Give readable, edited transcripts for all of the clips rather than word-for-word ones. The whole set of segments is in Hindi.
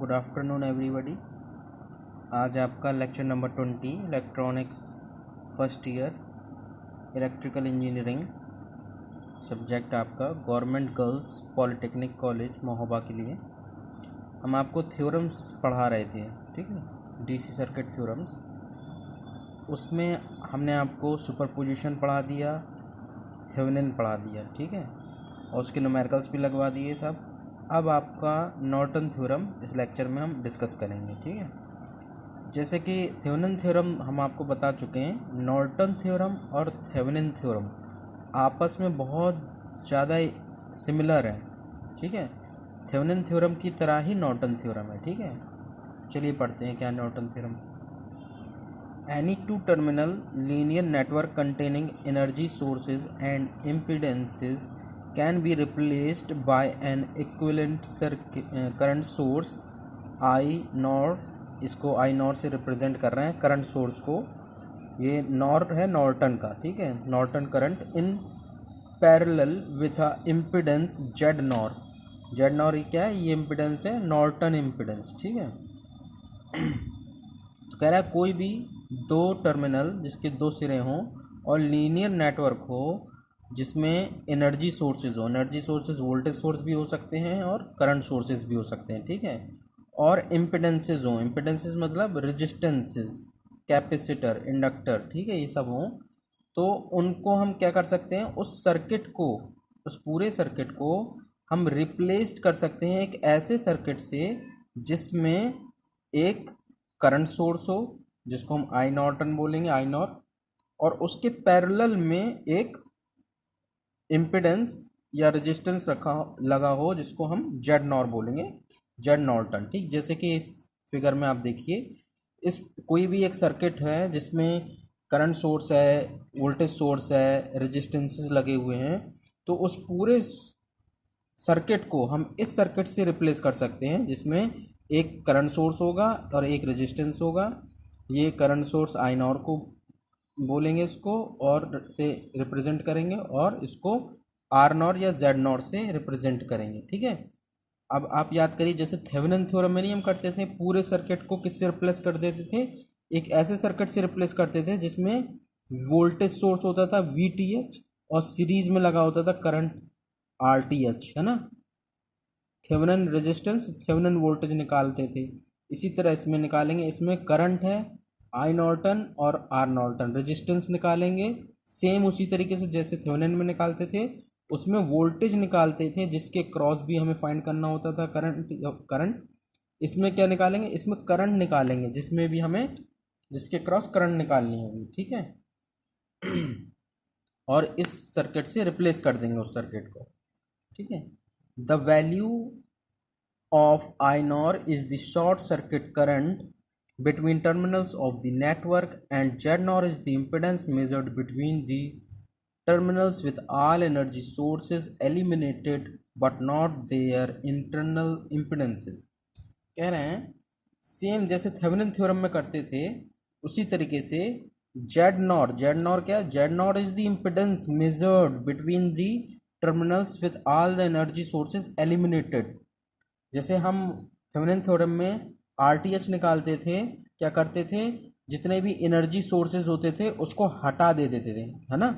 Good afternoon everybody. आज आपका lecture number 20 electronics first year electrical engineering subject आपका government girls polytechnic college Mahoba के लिए। हम आपको थ्योरम्स पढ़ा रहे थे, ठीक है, डीसी सर्किट थ्योरम्स। उसमें हमने आपको सुपरपोजिशन पढ़ा दिया, थेवेनिन पढ़ा दिया, ठीक है, और उसके न्यूमेरिकल्स भी लगवा दिए सब। अब आपका नॉर्टन थ्योरम इस लेक्चर में हम डिस्कस करेंगे, ठीक है। जैसे कि थेवेनिन थ्योरम हम आपको बता चुके हैं, नॉर्टन थ्योरम और थेवेनिन थ्योरम आपस में बहुत ज़्यादा सिमिलर है, ठीक है। थेवेनिन थ्योरम की तरह ही नॉर्टन थ्योरम है, ठीक है। चलिए पढ़ते हैं क्या Norton theorem. Any two terminal linear network containing energy sources and impedances can be replaced by an equivalent current source I nor. इसको I नॉर से रिप्रेजेंट कर रहे हैं करंट सोर्स को। ये नॉर है नॉर्टन का, ठीक है, Norton current in parallel with a impedance Z nor. Z nor क्या है? ये इम्पिडेंस है नॉर्टन इम्पिडेंस, ठीक है। तो कह रहा है कोई भी दो टर्मिनल जिसके दो सिरे हों और लीनियर नेटवर्क हो जिसमें एनर्जी सोर्सेज हो। एनर्जी सोर्सेज वोल्टेज सोर्स भी हो सकते हैं और करंट सोर्सेज भी हो सकते हैं, ठीक है। और इम्पिडेंसेज हो, इम्पिडेंसेज मतलब रेजिस्टेंसेज, कैपेसिटर, इंडक्टर, ठीक है, ये सब हों तो उनको हम क्या कर सकते हैं, उस सर्किट को, उस पूरे सर्किट को हम रिप्लेस्ड कर सकते हैं एक ऐसे सर्किट से जिसमें एक करंट सोर्स हो जिसको हम आई नॉर्टन बोलेंगे, आई नॉट, और उसके पैरेलल में एक इम्पिडेंस या रेजिस्टेंस लगा हो जिसको हम जेड नॉर बोलेंगे, जेड नॉर्टन, ठीक। जैसे कि इस फिगर में आप देखिए, इस कोई भी एक सर्किट है जिसमें करंट सोर्स है, वोल्टेज सोर्स है, रेजिस्टेंसेस लगे हुए हैं, तो उस पूरे सर्किट को हम इस सर्किट से रिप्लेस कर सकते हैं जिसमें एक करंट सोर्स होगा और एक रेजिस्टेंस होगा। ये करंट सोर्स आई नॉर को बोलेंगे इसको, और से रिप्रेजेंट करेंगे, और इसको आर नॉर या जेड नॉर से रिप्रेजेंट करेंगे, ठीक है। अब आप याद करिए, जैसे थेवेनिन थ्योरम में नहीं हम करते थे, पूरे सर्किट को किससे रिप्लेस कर देते थे? एक ऐसे सर्किट से रिप्लेस करते थे जिसमें वोल्टेज सोर्स होता था VTH और सीरीज में लगा होता था करंट RTH, है ना। थेवेनिन रेजिस्टेंस, थेवेनिन वोल्टेज निकालते थे। इसी तरह इसमें निकालेंगे, इसमें करंट है आई नॉर्टन और आर नॉर्टन, रेजिस्टेंस निकालेंगे सेम उसी तरीके से जैसे थेवेनिन में निकालते थे। उसमें वोल्टेज निकालते थे जिसके क्रॉस भी हमें फाइंड करना होता था, करंट। इसमें क्या निकालेंगे? इसमें करंट निकालेंगे जिसमें भी हमें, जिसके क्रॉस करंट निकालनी होगी, ठीक है। और इस सर्किट से रिप्लेस कर देंगे उस सर्किट को, ठीक है। The value of I nor is the short circuit current between terminals of the network, and Z nor is the impedance measured between the terminals with all energy sources eliminated but not their internal impedances। कह रहे हैं सेम जैसे थेवेनिन थ्योरम में करते थे उसी तरीके से जेड नॉर, जेड नॉर क्या है? Z nor is the impedance measured between the terminals with all the energy sources eliminated. जैसे हम थेवेनिन थ्योरम में RTH निकालते थे, क्या करते थे? जितने भी एनर्जी सोर्सेज होते थे उसको हटा दे देते थे, है ना।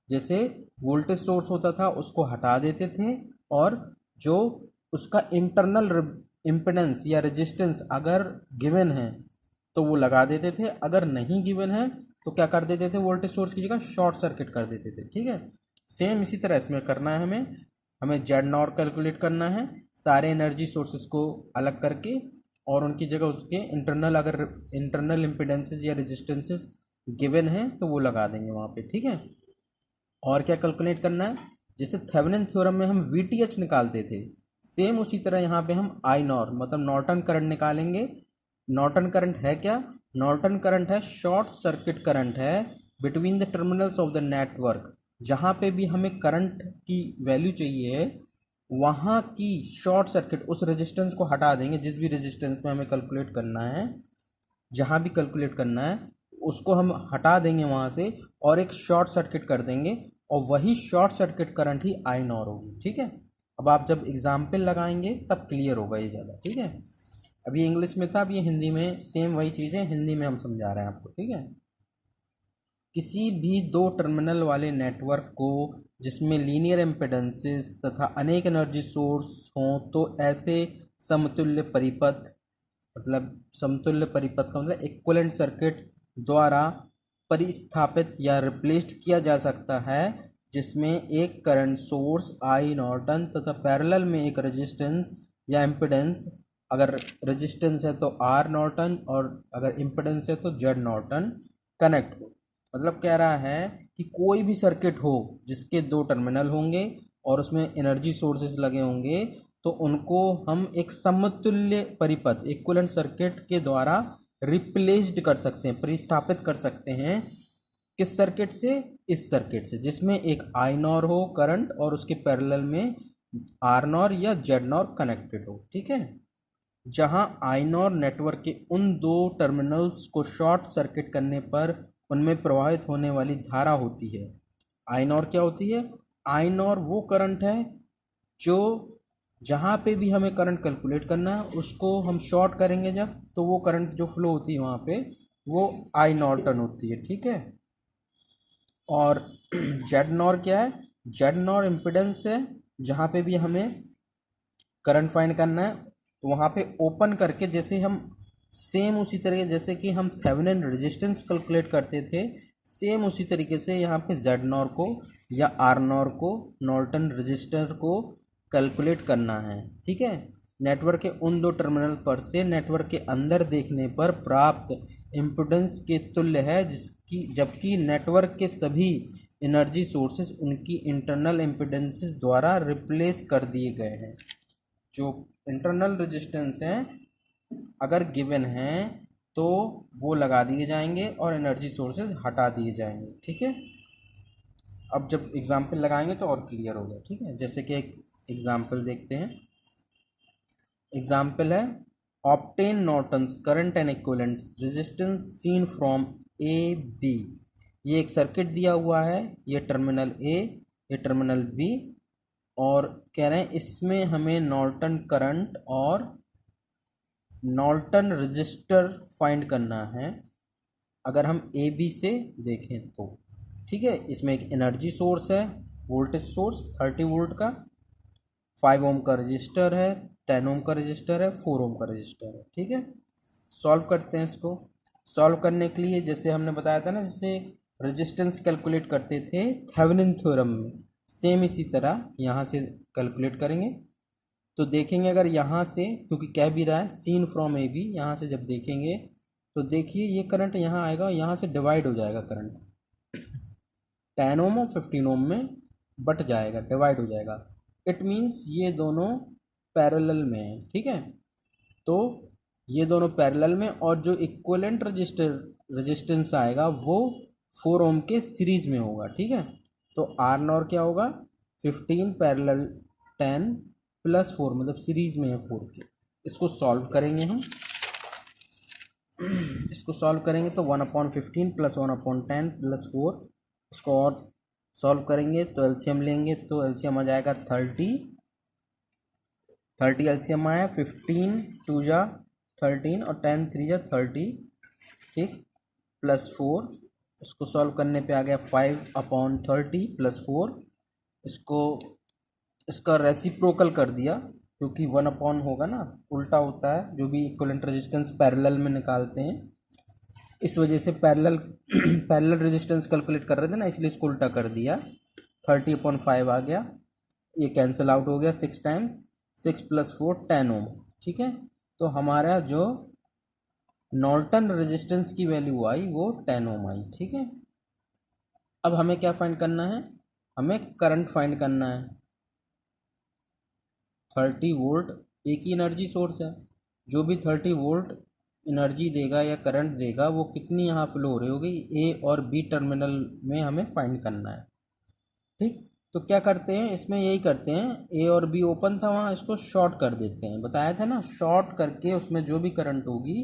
जैसे वोल्टेज सोर्स होता था उसको हटा देते थे, और जो उसका इंटरनल इम्पिडेंस या रेजिस्टेंस अगर गिवन है तो वो लगा देते थे, अगर नहीं गिवन है तो क्या कर देते थे? वोल्टेज सोर्स की जगह शॉर्ट सर्किट कर देते थे, ठीक है। सेम इसी तरह इसमें करना है हमें जेड नॉर कैलकुलेट करना है सारे एनर्जी सोर्सेज को अलग करके, और उनकी जगह उसके इंटरनल, अगर इंटरनल इम्पिडेंसेस या रेजिस्टेंसेस गिवन है तो वो लगा देंगे वहाँ पे, ठीक है। और क्या कैलकुलेट करना है? जैसे थेवेनिन थ्योरम में हम VTH निकालते थे, सेम उसी तरह यहाँ पे हम आई नॉर मतलब नॉर्टन करंट निकालेंगे। नॉर्टन करंट है क्या? नॉर्टन करंट है शॉर्ट सर्किट करंट है between the terminals of the network. जहाँ पे भी हमें करंट की वैल्यू चाहिए वहाँ की शॉर्ट सर्किट, उस रेजिस्टेंस को हटा देंगे जिस भी रेजिस्टेंस में हमें कैलकुलेट करना है, जहाँ भी कैलकुलेट करना है उसको हम हटा देंगे वहाँ से और एक शॉर्ट सर्किट कर देंगे, और वही शॉर्ट सर्किट करंट ही आई नॉर होगी, ठीक है। अब आप जब एग्जाम्पल लगाएंगे तब क्लियर होगा ये ज़्यादा, ठीक है। अभी इंग्लिश में था, अब ये हिंदी में सेम वही चीज़ है, हिंदी में हम समझा रहे हैं आपको, ठीक है। किसी भी दो टर्मिनल वाले नेटवर्क को जिसमें लीनियर इम्पीडेंसेस तथा अनेक एनर्जी सोर्स हों तो ऐसे समतुल्य परिपथ, मतलब समतुल्य परिपथ का मतलब इक्विवेलेंट सर्किट द्वारा परिस्थापित या रिप्लेस्ड किया जा सकता है, जिसमें एक करंट सोर्स आई नॉर्टन तथा पैरेलल में एक रेजिस्टेंस या इम्पीडेंस, अगर रेजिस्टेंस है तो आर नॉर्टन और अगर इम्पीडेंस है तो जेड नॉर्टन कनेक्ट हो। मतलब कह रहा है कि कोई भी सर्किट हो जिसके दो टर्मिनल होंगे और उसमें एनर्जी सोर्सेज लगे होंगे, तो उनको हम एक समतुल्य परिपथ इक्विवेलेंट सर्किट के द्वारा रिप्लेस्ड कर सकते हैं, प्रतिस्थापित कर सकते हैं। किस सर्किट से? इस सर्किट से जिसमें एक आई नॉर हो करंट और उसके पैरेलल में आर नॉर या जेड नॉर कनेक्टेड हो, ठीक है। जहां आई नॉर नेटवर्क के उन दो टर्मिनल्स को शॉर्ट सर्किट करने पर उनमें प्रवाहित होने वाली धारा होती है। आई नॉर क्या होती है? आई नॉर वो करंट है जो जहाँ पे भी हमें करंट कैलकुलेट करना है उसको हम शॉर्ट करेंगे जब, तो वो करंट जो फ्लो होती है वहाँ पे वो आई नॉर्टन होती है, ठीक है। और जेड नॉर क्या है? जेड नॉर इम्पिडेंस है, जहाँ पे भी हमें करंट फाइंड करना है तो वहाँ पे ओपन करके, जैसे हम सेम उसी तरीके जैसे कि हम थेवेनिन रेजिस्टेंस कैलकुलेट करते थे, सेम उसी तरीके से यहाँ पे जेड नॉर को या आर नॉर को, नॉर्टन रजिस्टर को कैलकुलेट करना है, ठीक है। नेटवर्क के उन दो टर्मिनल पर से नेटवर्क के अंदर देखने पर प्राप्त इम्पीडेंस के तुल्य है, जिसकी जबकि नेटवर्क के सभी एनर्जी सोर्सेज उनकी इंटरनल इम्पीडेंसेस द्वारा रिप्लेस कर दिए गए हैं। जो इंटरनल रेजिस्टेंस हैं अगर गिवन हैं तो वो लगा दिए जाएंगे और एनर्जी सोर्सेज हटा दिए जाएंगे, ठीक है। अब जब एग्जाम्पल लगाएंगे तो और क्लियर होगा, ठीक है। जैसे कि एक एग्जाम्पल देखते हैं। एग्जाम्पल है obtain Norton's current and equivalent resistance seen from A B. ये एक सर्किट दिया हुआ है, ये टर्मिनल ए, ये टर्मिनल बी, और कह रहे हैं इसमें हमें नॉर्टन करंट और नॉर्टन रजिस्टर फाइंड करना है अगर हम ए बी से देखें तो, ठीक है। इसमें एक एनर्जी सोर्स है, वोल्टेज सोर्स 30 वोल्ट का, 5 ओम का रजिस्टर है, 10 ओम का रजिस्टर है, 4 ओम का रजिस्टर है, ठीक है। सॉल्व करते हैं इसको। सॉल्व करने के लिए जैसे हमने बताया था ना, जैसे रेजिस्टेंस कैलकुलेट करते थे थेवेनिन थ्योरम में, सेम इसी तरह यहाँ से कैलकुलेट करेंगे। तो देखेंगे अगर यहाँ से, क्योंकि कह भी रहा है सीन फ्रॉम ए बी, यहाँ से जब देखेंगे तो देखिए ये करंट यहाँ आएगा, यहाँ से डिवाइड हो जाएगा करंट, 10 ओम और 15 ओम में बट जाएगा, डिवाइड हो जाएगा। इट मीन्स ये दोनों पैरेलल में है, ठीक है। तो ये दोनों पैरेलल में, और जो इक्विवेलेंट रेजिस्टेंस आएगा वो 4 ओम के सीरीज में होगा, ठीक है। तो आर नॉर क्या होगा? 15 पैरेलल 10 प्लस 4, मतलब सीरीज में है 4 के। इसको सॉल्व करेंगे हम, इसको सॉल्व करेंगे तो 1/15 प्लस 1/10 प्लस 4, इसको और सॉल्व करेंगे तो एलसीएम लेंगे तो एलसीएम आ जाएगा 30 एलसीएम आया, 15 2 जा 13 और 10 3 जा 30, ठीक, प्लस 4, इसको सॉल्व करने पे आ गया 5/30 प्लस 4। इसको इसका रेसिप्रोकल कर दिया, क्योंकि 1 होगा ना, उल्टा होता है जो भी इक्विवेलेंट रेजिस्टेंस पैरेलल में निकालते हैं, इस वजह से पैरेलल पैरेलल रेजिस्टेंस कैलकुलेट कर रहे थे ना, इसलिए इसको उल्टा कर दिया। 30/5 आ गया, ये कैंसिल आउट हो गया 6 टाइम्स, 6 प्लस 4 10 ओम, ठीक है। तो हमारा जो नॉर्टन रेजिस्टेंस की वैल्यू आई वो 10 ओम आई, ठीक है। अब हमें क्या फाइंड करना है? हमें करंट फाइंड करना है। 30 वोल्ट एक ही एनर्जी सोर्स है, जो भी 30 वोल्ट एनर्जी देगा या करंट देगा वो कितनी यहाँ फ्लो हो रही होगी, ए और बी टर्मिनल में हमें फाइंड करना है, ठीक। तो क्या करते हैं इसमें, यही करते हैं, ए और बी ओपन था वहाँ, इसको शॉर्ट कर देते हैं, बताया था ना, शॉर्ट करके उसमें जो भी करंट होगी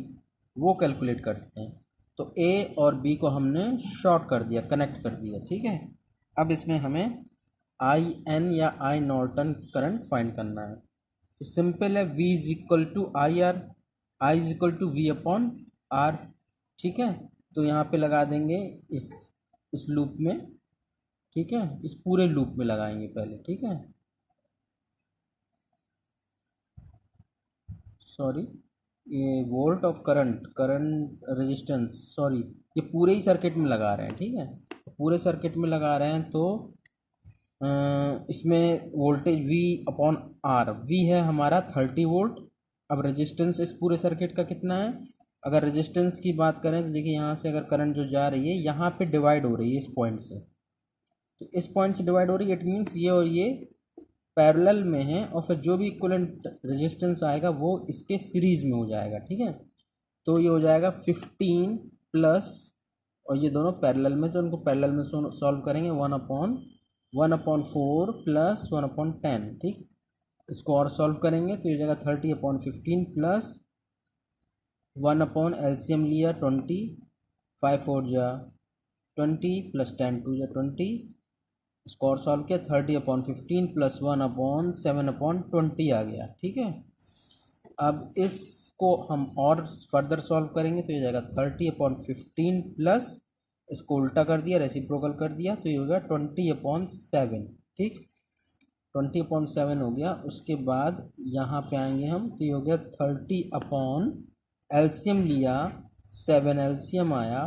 वो कैलकुलेट करते हैं। तो ए और बी को हमने शॉर्ट कर दिया, कनेक्ट कर दिया, ठीक है। अब इसमें हमें आई एन या आई नॉर्टन करंट फाइंड करना है। तो सिंपल है, V is equal to I R, I is equal to V upon R. ठीक है, तो यहाँ पे लगा देंगे इस लूप में। ठीक है, इस पूरे लूप में लगाएंगे पहले। ठीक है, सॉरी, ये वोल्ट और करंट रेजिस्टेंस, सॉरी, ये पूरे ही सर्किट में लगा रहे हैं। ठीक है, पूरे सर्किट में लगा रहे हैं तो इसमें voltage V upon R, V है हमारा 30 वोल्ट। अब रेजिस्टेंस इस पूरे सर्किट का कितना है? अगर रेजिस्टेंस की बात करें तो देखिए, यहाँ से अगर करंट जो जा रही है यहाँ पे डिवाइड हो रही है इस पॉइंट से, तो इस पॉइंट से डिवाइड हो रही है, इट मीन्स ये और ये पैरेलल में है, और फिर जो भी इक्विवेलेंट रेजिस्टेंस आएगा वो इसके सीरीज में हो जाएगा। ठीक है, तो ये हो जाएगा 15 प्लस, और ये दोनों पैरेलल में, तो उनको पैरेलल में सॉल्व करेंगे। 1/4 प्लस 1/10। ठीक, इसको और सॉल्व करेंगे तो ये हो जाएगा 30/15 प्लस 1 LCM लिया 20, 5 4 जा 20 प्लस 10 2 जा 20। इसको और सॉल्व किया, 30/15 प्लस 1/7/20 आ गया। ठीक है, अब इसको हम और फर्दर सॉल्व करेंगे तो ये जाएगा 30/15 प्लस, इसको उल्टा कर दिया, रेसिप्रोकल कर दिया, तो ये हो गया 20/7। ठीक, 20/7 हो गया। उसके बाद यहाँ पे आएंगे हम, तो ये हो गया 30 एलसीएम लिया 7, एलसीएम आया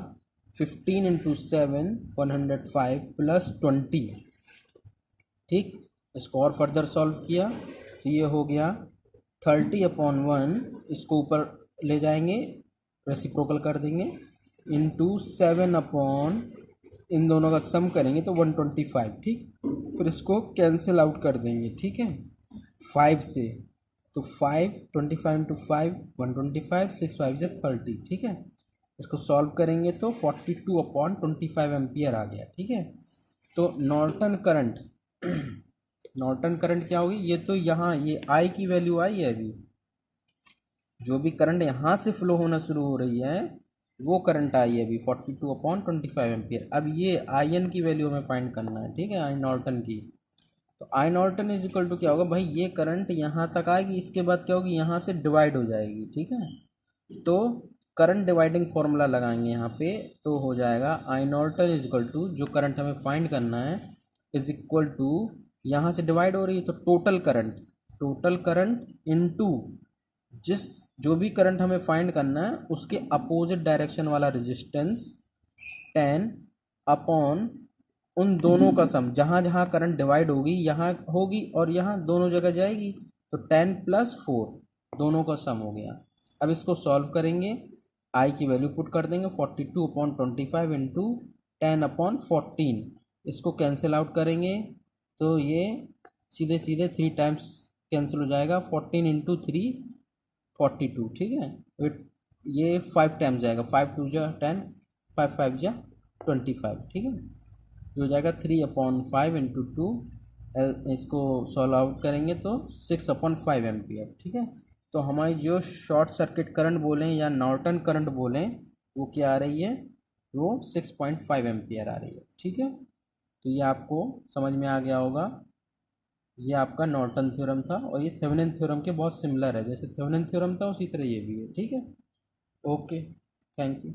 15 × 7 105 प्लस 20। ठीक, इसको और फर्दर सॉल्व किया तो ये हो गया 30/1, इसको ऊपर ले जाएंगे, रेसिप्रोकल कर देंगे, इंटू 7 इन दोनों का सम करेंगे तो 125। ठीक, फिर इसको कैंसिल आउट कर देंगे। ठीक है, 5 से, तो 5 25 × 5 125, 6 5 से 30। ठीक है, इसको सॉल्व करेंगे तो 42/25 एम्पियर आ गया। ठीक है, तो नॉर्टन करंट नॉर्टन करंट क्या होगी? ये तो यहाँ ये आई की वैल्यू आई है, अभी जो भी करंट यहाँ से फ्लो होना शुरू हो रही है वो करंट आई है अभी 42/25 एम्पियर। अब ये आई एन की वैल्यू हमें फाइंड करना है। ठीक है, आई नॉर्टन की, तो आई नॉर्टन इज इक्वल टू क्या होगा भाई? ये करंट यहाँ तक आएगी, इसके बाद क्या होगी? यहाँ से डिवाइड हो जाएगी। ठीक है, तो करंट डिवाइडिंग फॉर्मूला लगाएंगे यहाँ पे, तो हो जाएगा आई नॉर्टन इज इक्वल टू, जो करंट हमें फाइंड करना है, इज इक्वल टू, यहाँ से डिवाइड हो रही है तो टोटल करंट इनटू जो भी करंट हमें फाइंड करना है उसके अपोजिट डायरेक्शन वाला रेजिस्टेंस 10 अपॉन उन दोनों का सम, जहाँ जहाँ करंट डिवाइड होगी यहाँ होगी और यहाँ दोनों जगह जाएगी, तो 10 + 4 दोनों का सम हो गया। अब इसको सॉल्व करेंगे, आई की वैल्यू पुट कर देंगे 42/25 इंटू 10/14, इसको कैंसिल आउट करेंगे तो ये सीधे सीधे 3 टाइम्स कैंसिल हो जाएगा, 14 × 3 42। ठीक है, ये 5 टाइम्स जाएगा, 5 2 जा 10, 5 5 जा 25। ठीक है, ये हो जाएगा 3/5 इंटू 2, इसको सॉल्व आउट करेंगे तो 6/5 एम्पियर। ठीक है, तो हमारी जो शॉर्ट सर्किट करंट बोलें या नॉर्टन करंट बोलें वो क्या आ रही है? वो 6.5 एम्पियर आ रही है। ठीक है, तो ये आपको समझ में आ गया होगा। ये आपका नॉर्टन थ्योरम था, और ये थेवेनिन थ्योरम के बहुत सिमिलर है, जैसे थेवेनिन थ्योरम था उसी तरह ये भी है। ठीक है, ओके, थैंक यू।